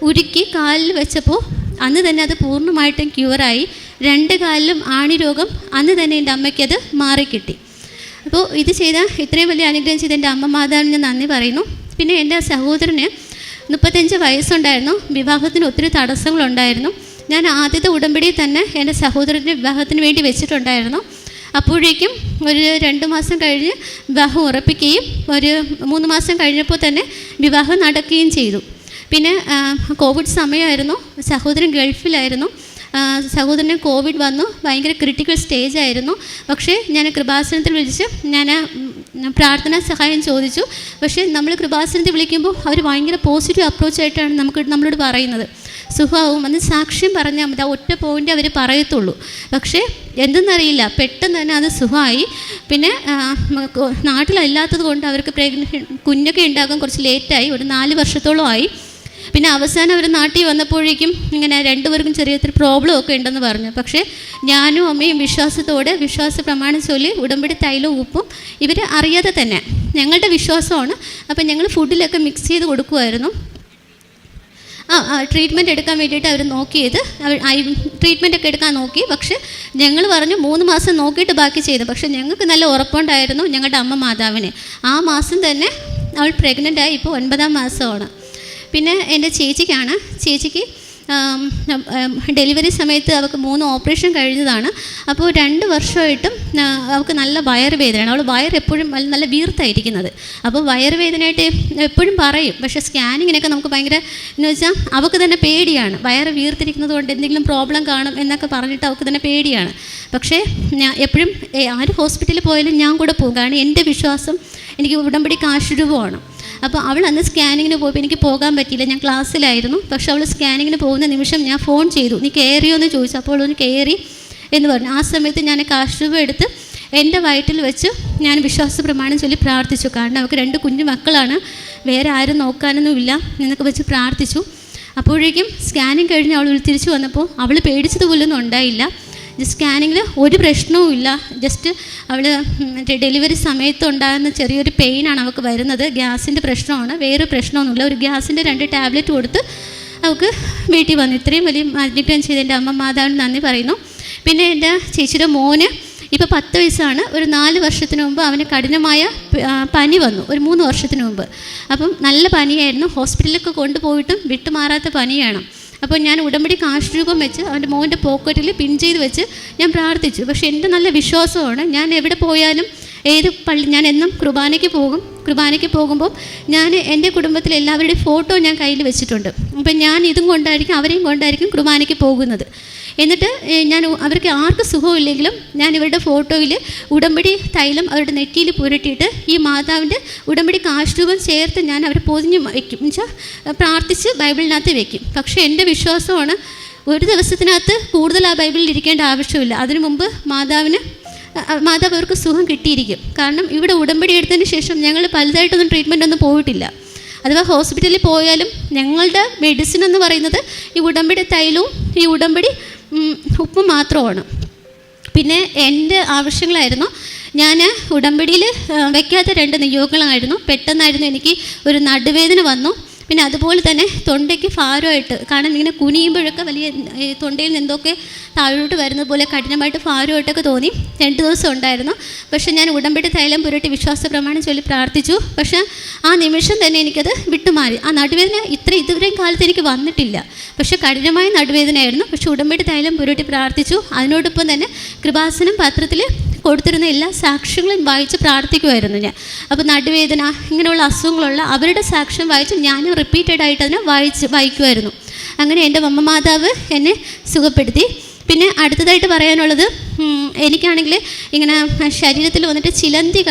ഉരുക്കി കാലിൽ വെച്ചപ്പോൾ അന്ന് തന്നെ അത് പൂർണ്ണമായിട്ടും ക്യൂറായി. 2 കാലിലും ആണി രോഗം അന്ന് തന്നെ എൻ്റെ അമ്മയ്ക്കത് മാറിക്കിട്ടി. അപ്പോൾ ഇത് ചെയ്ത ഇത്രയും വലിയ അനുഗ്രഹം ചെയ്ത എൻ്റെ അമ്മ മാതാവിന് ഞാൻ നന്ദി പറയുന്നു. പിന്നെ എൻ്റെ സഹോദരന് 35 വയസ്സുണ്ടായിരുന്നു. വിവാഹത്തിന് ഒത്തിരി തടസ്സങ്ങളുണ്ടായിരുന്നു. ഞാൻ ആദ്യത്തെ ഉടമ്പടിയിൽ തന്നെ എൻ്റെ സഹോദരൻ്റെ വിവാഹത്തിന് വേണ്ടി വെച്ചിട്ടുണ്ടായിരുന്നു. അപ്പോഴേക്കും ഒരു 2 മാസം കഴിഞ്ഞ് വിവാഹം ഉറപ്പിക്കുകയും ഒരു 3 മാസം കഴിഞ്ഞപ്പോൾ തന്നെ വിവാഹം നടക്കുകയും ചെയ്തു. പിന്നെ കോവിഡ് സമയമായിരുന്നു. സഹോദരൻ ഗൾഫിലായിരുന്നു. സഹോദരന് കോവിഡ് വന്നു. ഭയങ്കര ക്രിട്ടിക്കൽ സ്റ്റേജ് ആയിരുന്നു. പക്ഷേ ഞാൻ കൃപാസനത്തിൽ വിളിച്ച് ഞാൻ പ്രാർത്ഥനാ സഹായം ചോദിച്ചു. പക്ഷേ നമ്മൾ കൃപാസനത്തിൽ വിളിക്കുമ്പോൾ അവർ ഭയങ്കര പോസിറ്റീവ് അപ്രോച്ചായിട്ടാണ് നമ്മളോട് പറയുന്നത്. സുഖമാവും അന്ന് സാക്ഷ്യം പറഞ്ഞാൽ മതി, ആ ഒറ്റ പോയിൻ്റ് അവർ പറയത്തുള്ളൂ. പക്ഷേ എന്തെന്നറിയില്ല, പെട്ടെന്ന് തന്നെ അത് സുഖമായി. പിന്നെ നാട്ടിലല്ലാത്തത് കൊണ്ട് അവർക്ക് കുഞ്ഞൊക്കെ ഉണ്ടാകാൻ കുറച്ച് ലേറ്റായി, ഒരു 4 വർഷത്തോളമായി. പിന്നെ അവസാനം അവർ നാട്ടിൽ വന്നപ്പോഴേക്കും ഇങ്ങനെ 2 പേർക്കും ചെറിയ പ്രോബ്ലം ഒക്കെ ഉണ്ടെന്ന് പറഞ്ഞു. പക്ഷേ ഞാനും അമ്മയും വിശ്വാസ പ്രമാണം ചൊല്ലി ഉടമ്പടി തൈലവും ഉപ്പും ഇവർ അറിയാതെ തന്നെ ഞങ്ങളുടെ വിശ്വാസമാണ്. അപ്പം ഞങ്ങൾ ഫുഡിലൊക്കെ മിക്സ് ചെയ്ത് കൊടുക്കുമായിരുന്നു. ട്രീറ്റ്മെൻറ്റ് എടുക്കാൻ വേണ്ടിയിട്ട് അവർ നോക്കിയത്, ട്രീറ്റ്മെൻറ്റൊക്കെ എടുക്കാൻ നോക്കി. പക്ഷേ ഞങ്ങൾ പറഞ്ഞു 3 മാസം നോക്കിയിട്ട് ബാക്കി ചെയ്തു. പക്ഷേ ഞങ്ങൾക്ക് നല്ല ഉറപ്പുണ്ടായിരുന്നു ഞങ്ങളുടെ അമ്മ മാതാവിനെ. ആ മാസം തന്നെ അവൾ പ്രഗ്നൻ്റായി. ഇപ്പോൾ 9ാം മാസമാണ്. പിന്നെ എൻ്റെ ചേച്ചിക്ക് ഡെലിവറി സമയത്ത് അവൾക്ക് 3 ഓപ്പറേഷൻ കഴിഞ്ഞതാണ്. അപ്പോൾ 2 വർഷമായിട്ടും അവൾക്ക് നല്ല വയറുവേദനയാണ്. അവൾ വയറെപ്പോഴും നല്ല വീർത്തായിരിക്കുന്നത്. അപ്പോൾ വയറുവേദനയായിട്ട് എപ്പോഴും പറയും. പക്ഷേ സ്കാനിങ്ങിനൊക്കെ നമുക്ക് ഭയങ്കര എന്ന് വെച്ചാൽ അവൾക്ക് തന്നെ പേടിയാണ്. വയറ് വീർത്തിരിക്കുന്നത് കൊണ്ട് എന്തെങ്കിലും പ്രോബ്ലം കാണും എന്നൊക്കെ പറഞ്ഞിട്ട് അവൾക്ക് തന്നെ പേടിയാണ്. പക്ഷേ ഞാൻ എപ്പോഴും ആര് ഹോസ്പിറ്റലിൽ പോയാലും ഞാൻ കൂടെ പോകും. കാരണം എൻ്റെ വിശ്വാസം എനിക്ക് ഉടമ്പടി കാശുരൂപമാണ്. അപ്പോൾ അവൾ അന്ന് സ്കാനിങ്ങിന് പോയപ്പോൾ എനിക്ക് പോകാൻ പറ്റിയില്ല, ഞാൻ ക്ലാസ്സിലായിരുന്നു. പക്ഷെ അവൾ സ്കാനിങ്ങിന് പോകുന്ന നിമിഷം ഞാൻ ഫോൺ ചെയ്തു, നീ കയറിയോ എന്ന് ചോദിച്ചു. അപ്പോൾ ഒന്ന് കയറി എന്ന് പറഞ്ഞു. ആ സമയത്ത് ഞാൻ കാശുരൂപം എടുത്ത് എൻ്റെ വയറ്റിൽ വെച്ച് ഞാൻ വിശ്വാസ പ്രമാണം ചൊല്ലി പ്രാർത്ഥിച്ചു. കാരണം അവൾക്ക് 2 കുഞ്ഞു മക്കളാണ്, വേറെ ആരും നോക്കാനൊന്നുമില്ല എന്നൊക്കെ വെച്ച് പ്രാർത്ഥിച്ചു. അപ്പോഴേക്കും സ്കാനിങ് കഴിഞ്ഞ് അവൾ തിരിച്ചു വന്നപ്പോൾ അവൾ പേടിച്ചതുപോലൊന്നും ഉണ്ടായില്ല. സ്കാനിങ്ങിൽ ഒരു പ്രശ്നവും ഇല്ല. ജസ്റ്റ് അവൾ ഡെലിവറി സമയത്ത് ഉണ്ടാകുന്ന ചെറിയൊരു പെയിനാണ് അവൾക്ക് വരുന്നത്. ഗ്യാസിൻ്റെ പ്രശ്നമാണ്, വേറെ പ്രശ്നമൊന്നുമില്ല. ഒരു ഗ്യാസിൻ്റെ 2 ടാബ്ലറ്റ് കൊടുത്ത് അവൾക്ക് വീട്ടിൽ വന്നു. ഇത്രയും വലിയ അനുഗ്രഹം ചെയ്ത് എൻ്റെ അമ്മ മാതാവിന് നന്ദി പറയുന്നു. പിന്നെ എൻ്റെ ചേച്ചിയുടെ മോന് ഇപ്പോൾ 10 വയസ്സാണ്. ഒരു 4 വർഷത്തിന് മുമ്പ് അവന് കഠിനമായ പനി വന്നു, ഒരു 3 വർഷത്തിന് മുമ്പ്. അപ്പം നല്ല പനിയായിരുന്നു. ഹോസ്പിറ്റലിലൊക്കെ കൊണ്ടുപോയിട്ടും വിട്ടുമാറാത്ത പനിയാണ്. അപ്പോൾ ഞാൻ ഉടമ്പടി കാശുരൂപം വെച്ച് അവൻ്റെ മോൻ്റെ പോക്കറ്റിൽ പിൻ ചെയ്ത് വെച്ച് ഞാൻ പ്രാർത്ഥിച്ചു. പക്ഷേ എൻ്റെ നല്ല വിശ്വാസമാണ്, ഞാൻ എവിടെ പോയാലും ഏത് പള്ളി ഞാൻ എന്നും കുർബാനയ്ക്ക് പോകുമ്പോൾ ഞാൻ എൻ്റെ കുടുംബത്തിലെ എല്ലാവരുടെയും ഫോട്ടോ ഞാൻ കയ്യിൽ വെച്ചിട്ടുണ്ട്. അപ്പം ഞാൻ ഇതും കൊണ്ടായിരിക്കും അവരെയും കൊണ്ടായിരിക്കും കുർബാനയ്ക്ക് പോകുന്നത്. എന്നിട്ട് ഞാൻ അവർക്ക് ആർക്ക് സുഖമില്ലെങ്കിലും ഞാൻ ഇവരുടെ ഫോട്ടോയിൽ ഉടമ്പടി തൈലം അവരുടെ നെറ്റിയിൽ പുരട്ടിയിട്ട് ഈ മാതാവിൻ്റെ ഉടമ്പടി കാശുരൂപം ചേർത്ത് ഞാൻ അവരെ പൊതിഞ്ഞ് വയ്ക്കും. എന്നുവെച്ചാൽ പ്രാർത്ഥിച്ച് ബൈബിളിനകത്ത് വയ്ക്കും. പക്ഷേ എൻ്റെ വിശ്വാസമാണ്, ഒരു ദിവസത്തിനകത്ത് കൂടുതൽ ആ ബൈബിളിൽ ഇരിക്കേണ്ട ആവശ്യമില്ല. അതിനു മുമ്പ് മാതാവ് അവർക്ക് സുഖം കിട്ടിയിരിക്കും. കാരണം ഇവിടെ ഉടമ്പടി എടുത്തതിന് ശേഷം ഞങ്ങൾ പലതായിട്ടൊന്നും ട്രീറ്റ്മെൻ്റ് ഒന്നും പോയിട്ടില്ല. അഥവാ ഹോസ്പിറ്റലിൽ പോയാലും ഞങ്ങളുടെ മെഡിസിൻ എന്ന് പറയുന്നത് ഈ ഉടമ്പടി തൈലവും ഈ ഉടമ്പടി ഉപ്പും മാത്രമാണ്. പിന്നെ എൻ്റെ ആവശ്യങ്ങളായിരുന്നു, ഞാൻ ഉടമ്പടിയിൽ വയ്ക്കാത്ത 2 നിയോഗങ്ങളായിരുന്നു. പെട്ടെന്നായിരുന്നു എനിക്ക് ഒരു നടുവേദന വന്നു. പിന്നെ അതുപോലെ തന്നെ തൊണ്ടയ്ക്ക് ഭാരമായിട്ട്, കാരണം ഇങ്ങനെ കുനിയുമ്പോഴൊക്കെ വലിയ തൊണ്ടയിൽ നിന്നൊക്കെ താഴോട്ട് വരുന്നത് പോലെ കഠിനമായിട്ട് ഭാരമായിട്ടൊക്കെ തോന്നി. 2 ദിവസം ഉണ്ടായിരുന്നു. പക്ഷേ ഞാൻ ഉടമ്പടി തൈലം പുരട്ടി വിശ്വാസ പ്രമാണം ചൊല്ലി പ്രാർത്ഥിച്ചു. പക്ഷേ ആ നിമിഷം തന്നെ എനിക്കത് വിട്ടുമാറി. ആ നടുവേദന ഇതുവരെയും കാലത്ത് എനിക്ക് വന്നിട്ടില്ല. പക്ഷേ കഠിനമായ നടുവേദനയായിരുന്നു. പക്ഷേ ഉടമ്പടി തൈലം പുരട്ടി പ്രാർത്ഥിച്ചു. അതിനോടൊപ്പം തന്നെ കൃപാസനം പത്രത്തിൽ കൊടുത്തിരുന്ന എല്ലാ സാക്ഷ്യങ്ങളും വായിച്ച് പ്രാർത്ഥിക്കുമായിരുന്നു ഞാൻ. അപ്പോൾ നടുവേദന ഇങ്ങനെയുള്ള അസുഖങ്ങളുള്ള അവരുടെ സാക്ഷ്യം വായിച്ച് ഞാനും റിപ്പീറ്റഡായിട്ട് അതിനെ വായിക്കുമായിരുന്നു. അങ്ങനെ എൻ്റെ അമ്മ മാതാവ് എന്നെ സുഖപ്പെടുത്തി. പിന്നെ അടുത്തതായിട്ട് പറയാനുള്ളത്, എനിക്കാണെങ്കിൽ ഇങ്ങനെ ശരീരത്തിൽ വന്നിട്ട് ചിലന്തി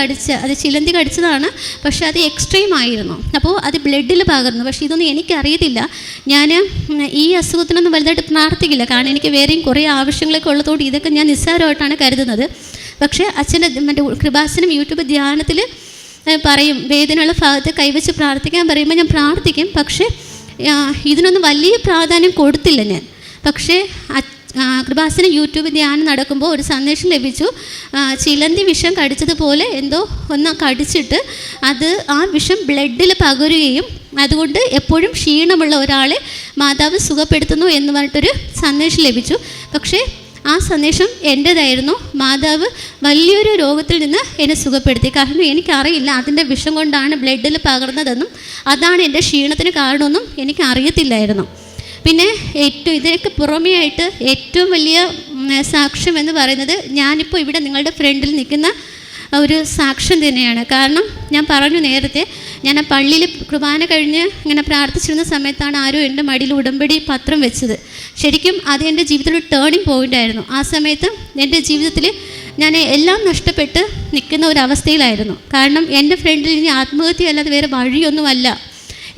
കടിച്ചതാണ്. പക്ഷേ അത് എക്സ്ട്രീം ആയിരുന്നു. അപ്പോൾ അത് ബ്ലഡിൽ പകർന്നു. പക്ഷേ ഇതൊന്നും എനിക്കറിയത്തില്ല. ഞാൻ ഈ അസുഖത്തിനൊന്നും വലുതായിട്ട് പ്രാർത്ഥിക്കില്ല. കാരണം എനിക്ക് വേറെയും കുറേ ആവശ്യങ്ങളൊക്കെ ഉള്ളതുകൊണ്ട് ഇതൊക്കെ ഞാൻ നിസ്സാരമായിട്ടാണ് കരുതുന്നത്. പക്ഷേ അച്ഛൻ്റെ മറ്റേ കൃപാസനം യൂട്യൂബ് ധ്യാനത്തിൽ പറയും, വേദനയുള്ള ഭാഗത്ത് കൈവച്ച് പ്രാർത്ഥിക്കാൻ പറയുമ്പോൾ ഞാൻ പ്രാർത്ഥിക്കും. പക്ഷേ ഇതിനൊന്നും വലിയ പ്രാധാന്യം കൊടുത്തില്ല ഞാൻ. പക്ഷേ കൃപാസനം യൂട്യൂബ് ധ്യാനം നടക്കുമ്പോൾ ഒരു സന്ദേശം ലഭിച്ചു. ചിലന്തി വിഷം കടിച്ചതുപോലെ എന്തോ ഒന്ന് കടിച്ചിട്ട് ആ വിഷം ബ്ലഡിൽ പകരുകയും അതുകൊണ്ട് എപ്പോഴും ക്ഷീണമുള്ള ഒരാളെ മാതാവ് സുഖപ്പെടുത്തുന്നു എന്ന് പറഞ്ഞിട്ടൊരു സന്ദേശം ലഭിച്ചു. പക്ഷേ ആ സന്ദേശം എൻ്റേതായിരുന്നു. മാതാവ് വലിയൊരു രോഗത്തിൽ നിന്ന് എന്നെ സുഖപ്പെടുത്തി. കാരണം എനിക്കറിയില്ല അതിൻ്റെ വിഷം കൊണ്ടാണ് ബ്ലഡിൽ പകർന്നതെന്നും അതാണ് എൻ്റെ ക്ഷീണത്തിന് കാരണമെന്നും എനിക്ക് അറിയത്തില്ലായിരുന്നു. പിന്നെ ഇതിനൊക്കെ പുറമേ ആയിട്ട് ഏറ്റവും വലിയ സാക്ഷ്യം എന്ന് പറയുന്നത് ഞാനിപ്പോൾ ഇവിടെ നിങ്ങളുടെ ഫ്രണ്ടിൽ നിൽക്കുന്ന ഒരു സാക്ഷ്യം തന്നെയാണ്. കാരണം ഞാൻ പറഞ്ഞു നേരത്തെ, ഞാൻ ആ പള്ളിയിൽ കുർബാന കഴിഞ്ഞ് ഇങ്ങനെ പ്രാർത്ഥിച്ചിരുന്ന സമയത്താണ് ആരോ എൻ്റെ മടിയിൽ ഉടമ്പടി പത്രം വെച്ചത്. ശരിക്കും അത് എൻ്റെ ജീവിതത്തിൽ ഒരു ടേണിംഗ് പോയിൻ്റ് ആയിരുന്നു. ആ സമയത്ത് എൻ്റെ ജീവിതത്തിൽ ഞാൻ എല്ലാം നഷ്ടപ്പെട്ട് നിൽക്കുന്ന ഒരവസ്ഥയിലായിരുന്നു. കാരണം എൻ്റെ ഫ്രണ്ടിൽ ഇനി ആത്മഹത്യ അല്ലാതെ വേറെ വഴിയൊന്നുമല്ല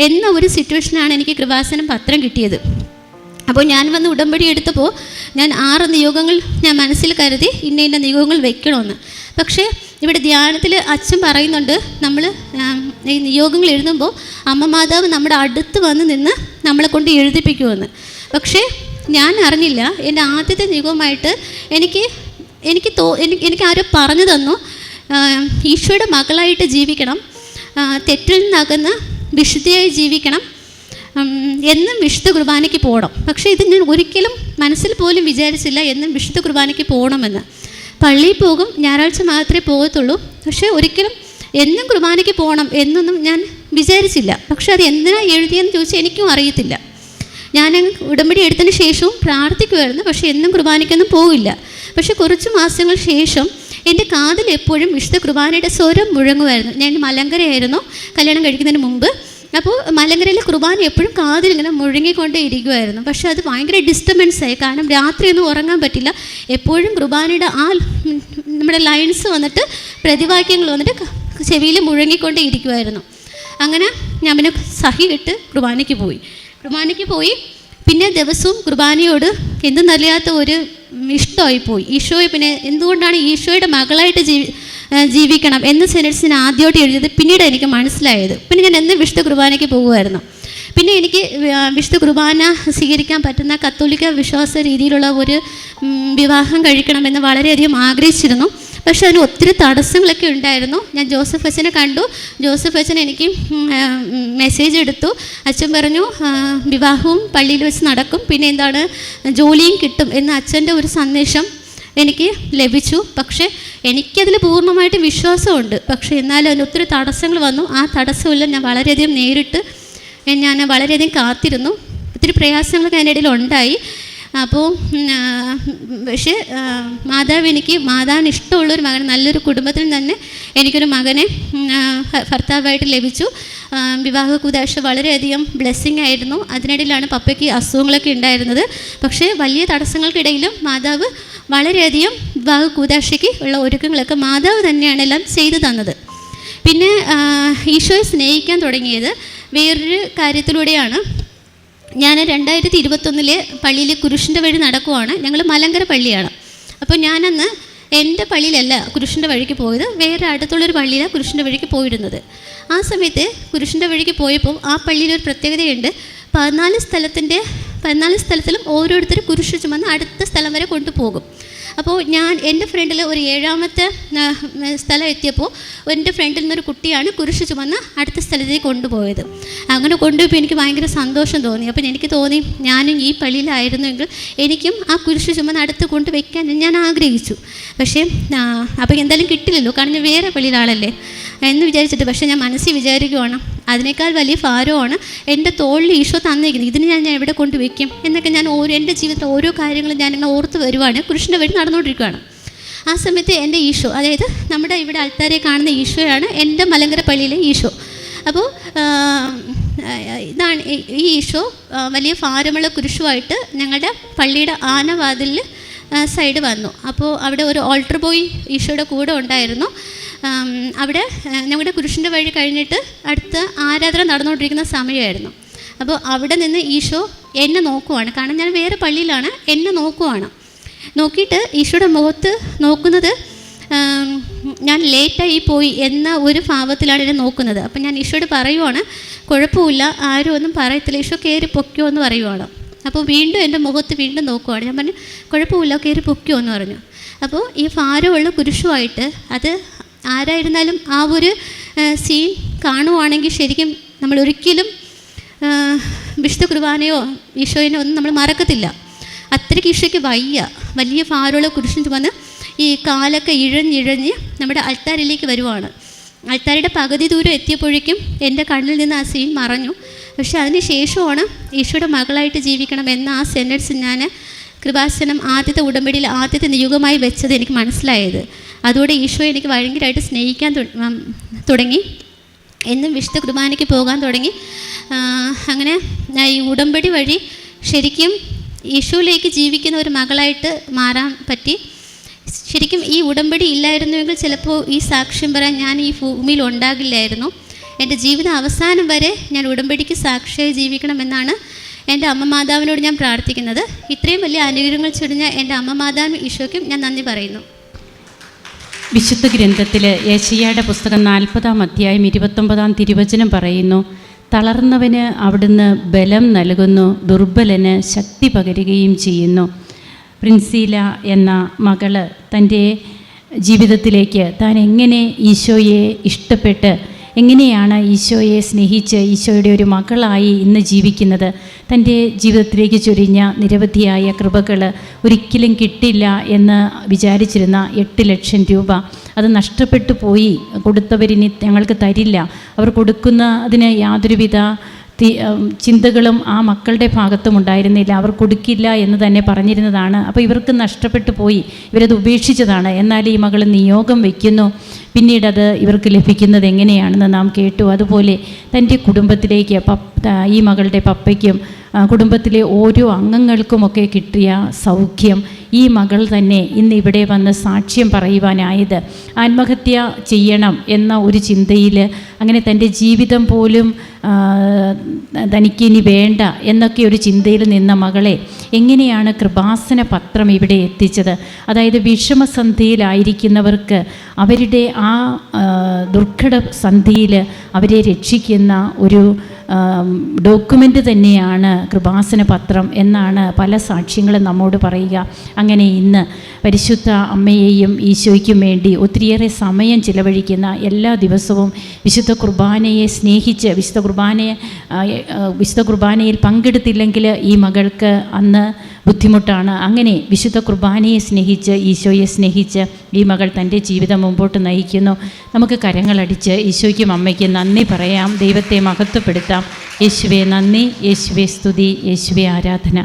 എന്ന ഒരു സിറ്റുവേഷനാണ് എനിക്ക് കൃപാസനം പത്രം കിട്ടിയത്. അപ്പോൾ ഞാൻ വന്ന് ഉടമ്പടി എടുത്തപ്പോൾ ഞാൻ 6 നിയോഗങ്ങൾ ഞാൻ മനസ്സിൽ കരുതി ഇന്ന നിയോഗങ്ങൾ വെക്കണമെന്ന്. പക്ഷേ ഇവിടെ ധ്യാനത്തിൽ അച്ഛൻ പറയുന്നുണ്ട്, നമ്മൾ ഈ നിയോഗങ്ങൾ എഴുതുമ്പോൾ അമ്മ മാതാവ് നമ്മുടെ അടുത്ത് വന്ന് നിന്ന് നമ്മളെ കൊണ്ട് എഴുതിപ്പിക്കുമെന്ന്. പക്ഷേ ഞാൻ അറിഞ്ഞില്ല, എൻ്റെ ആദ്യത്തെ നിയോഗമായിട്ട് എനിക്ക് ആരോ പറഞ്ഞു തന്നു, ഈശോയുടെ മകളായിട്ട് ജീവിക്കണം, തെറ്റിൽ നിന്നകന്ന് വിശുദ്ധിയായി ജീവിക്കണം, എന്നും വിശുദ്ധ കുർബാനയ്ക്ക് പോകണം. പക്ഷേ ഇത് ഞാൻ ഒരിക്കലും മനസ്സിൽ പോലും വിചാരിച്ചില്ല എന്നും വിശുദ്ധ കുർബാനയ്ക്ക് പോകണമെന്ന്. പള്ളിയിൽ പോകും, ഞായറാഴ്ച മാത്രമേ പോകത്തുള്ളൂ. പക്ഷേ ഒരിക്കലും എന്നും കുർബാനയ്ക്ക് പോകണം എന്നൊന്നും ഞാൻ വിചാരിച്ചില്ല. പക്ഷെ അത് എന്തിനാണ് എഴുതിയെന്ന് ചോദിച്ചാൽ എനിക്കും അറിയത്തില്ല. ഞാൻ ഉടമ്പടി എടുത്തതിന് ശേഷവും പ്രാർത്ഥിക്കുമായിരുന്നു, പക്ഷേ എന്നും കുർബാനയ്ക്കൊന്നും പോകില്ല. പക്ഷെ കുറച്ച് മാസങ്ങൾ ശേഷം എൻ്റെ കാതിൽ എപ്പോഴും വിശുദ്ധ കുർബാനയുടെ സ്വരം മുഴങ്ങുമായിരുന്നു. ഞാൻ മലങ്കരയായിരുന്നു കല്യാണം കഴിക്കുന്നതിന് മുമ്പ്. അപ്പോൾ മലങ്കരയിലെ കുർബാന എപ്പോഴും കാതിലിങ്ങനെ മുഴങ്ങിക്കൊണ്ടേ ഇരിക്കുമായിരുന്നു. പക്ഷേ അത് ഭയങ്കര ഡിസ്റ്റർബൻസായി. കാരണം രാത്രിയൊന്നും ഉറങ്ങാൻ പറ്റില്ല. എപ്പോഴും കുർബാനയുടെ നമ്മുടെ ലൈൻസ് വന്നിട്ട് പ്രതിവാക്യങ്ങൾ വന്നിട്ട് ചെവിയിൽ മുഴങ്ങിക്കൊണ്ടേ ഇരിക്കുമായിരുന്നു. അങ്ങനെ ഞാൻ പിന്നെ സഹിയിട്ട് കുർബാനയ്ക്ക് പോയി. പിന്നെ ദിവസവും കുർബാനയോട് എന്തെന്നറിയാത്ത ഒരു ഇഷ്ടമായിപ്പോയി. ഈശോയെ പിന്നെ എന്തുകൊണ്ടാണ് ഈശോയുടെ മകളായിട്ട് ജീവിക്കണം എന്ന് സെനറ്റ്സിന് ആദ്യമായിട്ട് എഴുതിയത് പിന്നീട് എനിക്ക് മനസ്സിലായത്. പിന്നെ ഞാൻ എന്നും വിശുദ്ധ കുർബാനയ്ക്ക് പോകുമായിരുന്നു. പിന്നെ എനിക്ക് വിശുദ്ധ കുർബാന സ്വീകരിക്കാൻ പറ്റുന്ന കത്തോലിക്ക വിശ്വാസ രീതിയിലുള്ള ഒരു വിവാഹം കഴിക്കണമെന്ന് വളരെയധികം ആഗ്രഹിച്ചിരുന്നു. പക്ഷേ അതിന് ഒത്തിരി തടസ്സങ്ങളൊക്കെ ഉണ്ടായിരുന്നു. ഞാൻ ജോസഫ് അച്ഛനെ കണ്ടു. ജോസഫ് അച്ഛൻ എനിക്ക് മെസ്സേജ് എടുത്തു. അച്ഛൻ പറഞ്ഞു വിവാഹവും പള്ളിയിൽ വെച്ച് നടക്കും, പിന്നെ എന്താണ് ജോലിയും കിട്ടും എന്ന അച്ഛൻ്റെ ഒരു സന്ദേശം എനിക്ക് ലഭിച്ചു. പക്ഷേ എനിക്കതിൽ പൂർണ്ണമായിട്ട് വിശ്വാസമുണ്ട്. പക്ഷേ എന്നാലും അതിന് ഒത്തിരി തടസ്സങ്ങൾ വന്നു. ആ തടസ്സമെല്ലാം ഞാൻ വളരെയധികം നേരിട്ട് ഞാൻ വളരെയധികം കാത്തിരുന്നു. ഒത്തിരി പ്രയാസങ്ങളൊക്കെ അതിൻ്റെ ഇടയിൽ ഉണ്ടായി. അപ്പോൾ പക്ഷേ മാതാവിന് ഇഷ്ടമുള്ളൊരു മകൻ, നല്ലൊരു കുടുംബത്തിൽ തന്നെ എനിക്കൊരു മകനെ ഭർത്താവായിട്ട് ലഭിച്ചു. വിവാഹ കൂദാശ വളരെയധികം ബ്ലെസ്സിങ് ആയിരുന്നു. അതിനിടയിലാണ് പപ്പയ്ക്ക് അസുഖങ്ങളൊക്കെ ഉണ്ടായിരുന്നത്. പക്ഷേ വലിയ തടസ്സങ്ങൾക്കിടയിലും മാതാവ് വളരെയധികം വിവാഹ കൂദാശയ്ക്ക് ഉള്ള ഒരുക്കങ്ങളൊക്കെ മാതാവ് തന്നെയാണ് എല്ലാം ചെയ്തു തന്നത്. പിന്നെ ഈശോയെ സ്നേഹിക്കാൻ തുടങ്ങിയത് വേറൊരു കാര്യത്തിലൂടെയാണ്. ഞാൻ 2021 പള്ളിയിൽ കുരിശിൻ്റെ വഴി നടക്കുവാണ്. ഞങ്ങൾ മലങ്കര പള്ളിയാണ്. അപ്പോൾ ഞാനന്ന് എൻ്റെ പള്ളിയിലല്ല കുരിശിൻ്റെ വഴിക്ക് പോയത്, വേറെ അടുത്തുള്ളൊരു പള്ളിയിലാണ് കുരിശിൻ്റെ വഴിക്ക് പോയിരുന്നത്. ആ സമയത്ത് കുരിശിൻ്റെ വഴിക്ക് പോയപ്പോൾ ആ പള്ളിയിലൊരു പ്രത്യേകതയുണ്ട്. 14 സ്ഥലത്തിലും ഓരോരുത്തർ കുരിശ് ചുമന്ന് അടുത്ത സ്ഥലം വരെ കൊണ്ടുപോകും. അപ്പോൾ എൻ്റെ ഫ്രണ്ടിൽ ഒരു 7ാമത്തെ സ്ഥലം എത്തിയപ്പോൾ എൻ്റെ ഫ്രണ്ടിൽ നിന്നൊരു കുട്ടിയാണ് കുരിശ് ചുമന്ന് അടുത്ത സ്ഥലത്തേക്ക് കൊണ്ടുപോയത്. അങ്ങനെ കൊണ്ടുപോയപ്പോൾ എനിക്ക് ഭയങ്കര സന്തോഷം തോന്നി. അപ്പം എനിക്ക് തോന്നി ഞാനും ഈ പള്ളിയിലായിരുന്നെങ്കിൽ എനിക്കും ആ കുരിശ് ചുമന്ന് അടുത്ത് കൊണ്ടുവയ്ക്കാൻ ഞാൻ ആഗ്രഹിച്ചു. പക്ഷേ അപ്പോൾ എന്തായാലും കിട്ടില്ലല്ലോ, കാരണം ഞാൻ വേറെ പള്ളിയിലാളല്ലേ എന്ന് വിചാരിച്ചിട്ട്. പക്ഷേ ഞാൻ മനസ്സിൽ വിചാരിക്കുവാണ് അതിനേക്കാൾ വലിയ ഭാരമാണ് എൻ്റെ തോളിൽ ഈശോ തന്നിരിക്കുന്നത്. ഇതിന് ഞാൻ എവിടെ കൊണ്ടുവയ്ക്കും എന്നൊക്കെ ഞാൻ എൻ്റെ ജീവിതത്തിൽ ഓരോ കാര്യങ്ങളും ഞാനിങ്ങനെ ഓർത്ത് വരുവാണ്. കുരിശിൻ്റെ വഴി നടന്നുകൊണ്ടിരിക്കുകയാണ്. ആ സമയത്ത് എൻ്റെ ഈശോ, അതായത് നമ്മുടെ ഇവിടെ ആൾക്കാരെ കാണുന്ന ഈശോയാണ് എൻ്റെ മലങ്കര പള്ളിയിലെ ഈശോ. അപ്പോൾ ഇതാണ് ഈ ഈശോ വലിയ ഭാരമുള്ള കുരിശുമായിട്ട് ഞങ്ങളുടെ പള്ളിയുടെ ആനവാതിലിൽ സൈഡ് വന്നു. അപ്പോൾ അവിടെ ഒരു ഓൾട്ടർ ബോയ് ഈശോയുടെ കൂടെ ഉണ്ടായിരുന്നു. അവിടെ ഞങ്ങളുടെ കുരിശിൻ്റെ വഴി കഴിഞ്ഞിട്ട് അടുത്ത ആരാധന നടന്നുകൊണ്ടിരിക്കുന്ന സമയമായിരുന്നു. അപ്പോൾ അവിടെ നിന്ന് ഈശോ എന്നെ നോക്കുവാണ്. കാരണം ഞാൻ വേറെ പള്ളിയിലാണ്. എന്നെ നോക്കിയിട്ട് ഈശോയുടെ മുഖത്ത് നോക്കുന്നത് ഞാൻ ലേറ്റായി പോയി എന്ന ഒരു ഭാവത്തിലാണ് എന്നെ നോക്കുന്നത്. അപ്പം ഞാൻ ഈശോയോട് പറയുവാണ്, കുഴപ്പമില്ല, ആരും ഒന്നും പറയത്തില്ല, ഈശോ കയറി പൊയ്ക്കോ എന്ന് പറയുവാണ്. അപ്പോൾ വീണ്ടും എൻ്റെ മുഖത്ത് വീണ്ടും നോക്കുവാണ്. ഞാൻ പറഞ്ഞു കുഴപ്പമില്ല, കയറി പൊയ്ക്കോ എന്ന് പറഞ്ഞു. അപ്പോൾ ഈ ഭാരമുള്ള കുരിശുമായിട്ട് അത് ആരായിരുന്നാലും ആ ഒരു സീൻ കാണുവാണെങ്കിൽ ശരിക്കും നമ്മൾ ഒരിക്കലും വിശുദ്ധ കുർബാനയോ ഈശോയിനോ ഒന്നും നമ്മൾ മറക്കത്തില്ല. അത്രയ്ക്ക് ഈശോയ്ക്ക് വലിയ ഭാരമുള്ള കുരിശിന് ചുമന്ന് ഈ കാലൊക്കെ ഇഴഞ്ഞിഴഞ്ഞ് നമ്മുടെ അൾത്താരിലേക്ക് വരുവാണ്. അൾത്താരുടെ പകുതി ദൂരം എത്തിയപ്പോഴേക്കും എൻ്റെ കണ്ണിൽ നിന്ന് ആ സീൻ മറഞ്ഞു. പക്ഷെ അതിന് ശേഷമാണ് ഈശോയുടെ മകളായിട്ട് ജീവിക്കണം എന്ന ആ സെൻറ്റൻസ് ഞാൻ കൃപാസനം ആദ്യത്തെ ഉടമ്പടിയിൽ ആദ്യത്തെ നിയോഗമായി വെച്ചത് എനിക്ക് മനസ്സിലായത്. അതോടെ ഈശോ എനിക്ക് ഭയങ്കരമായിട്ട് സ്നേഹിക്കാൻ തുടങ്ങി. എന്നും വിശുദ്ധ കുർബാനയ്ക്ക് പോകാൻ തുടങ്ങി. അങ്ങനെ ഈ ഉടമ്പടി വഴി ശരിക്കും ഈശോയിലേക്ക് ജീവിക്കുന്ന ഒരു മകളായിട്ട് മാറാൻ പറ്റി. ശരിക്കും ഈ ഉടമ്പടി ഇല്ലായിരുന്നുവെങ്കിൽ ചിലപ്പോൾ ഈ സാക്ഷ്യം പറയാൻ ഞാൻ ഈ ഭൂമിയിൽ ഉണ്ടാകില്ലായിരുന്നു. എൻ്റെ ജീവിത അവസാനം വരെ ഞാൻ ഉടമ്പടിക്ക് സാക്ഷിയായി ജീവിക്കണമെന്നാണ് എൻ്റെ അമ്മ മാതാവിനോട് ഞാൻ പ്രാർത്ഥിക്കുന്നത്. ഇത്രയും വലിയ അനുഗ്രഹങ്ങൾ ചൊരിഞ്ഞ എൻ്റെ അമ്മ മാതാവിനും ഈശോയ്ക്കും ഞാൻ നന്ദി പറയുന്നു. വിശുദ്ധ ഗ്രന്ഥത്തിൽ യെശയ്യായുടെ പുസ്തകം 40-ാം അധ്യായം 29-ാം തിരുവചനം പറയുന്നു, തളർന്നവന് അവിടുന്ന് ബലം നൽകുന്നു, ദുർബലന് ശക്തി പകരുകയും ചെയ്യുന്നു. പ്രിൻസീല എന്ന മകള് തൻ്റെ ജീവിതത്തിലേക്ക് താൻ എങ്ങനെ ഈശോയെ ഇഷ്ടപ്പെട്ട് എങ്ങനെയാണ് ഈശോയെ സ്നേഹിച്ച് ഈശോയുടെ ഒരു മകളായി ഇന്ന് ജീവിക്കുന്നത്, തൻ്റെ ജീവിതത്തിലേക്ക് ചൊരിഞ്ഞ നിരവധിയായ കൃപകൾ ഒരിക്കലും കിട്ടില്ല എന്ന് വിചാരിച്ചിരുന്ന 8 ലക്ഷം രൂപ അത് നഷ്ടപ്പെട്ടു പോയി. കൊടുത്തവരിനി ഞങ്ങൾക്ക് തരില്ല, അവർ കൊടുക്കുന്നതിന് യാതൊരുവിധ ചിന്തകളും ആ മക്കളുടെ ഭാഗത്തും ഉണ്ടായിരുന്നില്ല. അവർ കൊടുക്കില്ല എന്ന് തന്നെ പറഞ്ഞിരുന്നതാണ്. അപ്പോൾ ഇവർക്ക് നഷ്ടപ്പെട്ടു പോയി, ഇവരത് ഉപേക്ഷിച്ചതാണ്. എന്നാൽ ഈ മകൾ നിയോഗം വയ്ക്കുന്നു. പിന്നീടത് ഇവർക്ക് ലഭിക്കുന്നത് എങ്ങനെയാണെന്ന് നാം കേട്ടു. അതുപോലെ തൻ്റെ കുടുംബത്തിലേക്ക് ഈ മകളുടെ പപ്പയ്ക്കും കുടുംബത്തിലെ ഓരോ അംഗങ്ങൾക്കുമൊക്കെ കിട്ടിയ സൗഖ്യം ഈ മകൾ തന്നെ ഇന്ന് ഇവിടെ വന്ന് സാക്ഷ്യം പറയുവാനായത്. ആത്മഹത്യ ചെയ്യണം എന്ന ഒരു ചിന്തയിൽ അങ്ങനെ തൻ്റെ ജീവിതം പോലും തനിക്കിനി വേണ്ട എന്നൊക്കെ ഒരു ചിന്തയിൽ നിന്ന മകളെ എങ്ങനെയാണ് കൃപാസന പത്രം ഇവിടെ എത്തിച്ചത്. അതായത് വിഷമസന്ധിയിലായിരിക്കുന്നവർക്ക് അവരുടെ ആ ദുർഘട സന്ധിയിൽ അവരെ രക്ഷിക്കുന്ന ഒരു ഡോക്യുമെൻ്റ് തന്നെയാണ് കൃപാസന പത്രം എന്നാണ് പല സാക്ഷ്യങ്ങളും നമ്മോട് പറയുക. അങ്ങനെ ഇന്ന് പരിശുദ്ധ അമ്മയെയും ഈശോയ്ക്കും വേണ്ടി ഒത്തിരിയേറെ സമയം ചിലവഴിക്കുന്ന, എല്ലാ ദിവസവും വിശുദ്ധ കുർബാനയെ സ്നേഹിച്ച് വിശുദ്ധ കുർബാനയിൽ പങ്കെടുത്തില്ലെങ്കിൽ ഈ മകൾക്ക് അന്ന് ബുദ്ധിമുട്ടാണ്. അങ്ങനെ വിശുദ്ധ കുർബാനയെ സ്നേഹിച്ച് ഈശോയെ സ്നേഹിച്ച് ഈ മകൾ തൻ്റെ ജീവിതം മുമ്പോട്ട് നയിക്കുന്നു. നമുക്ക് കരങ്ങളടിച്ച് ഈശോയ്ക്കും അമ്മയ്ക്കും നന്ദി പറയാം, ദൈവത്തെ മഹത്വപ്പെടുത്താം. യേശുവേ നന്ദി, യേശുവേ സ്തുതി, യേശുവേ ആരാധന.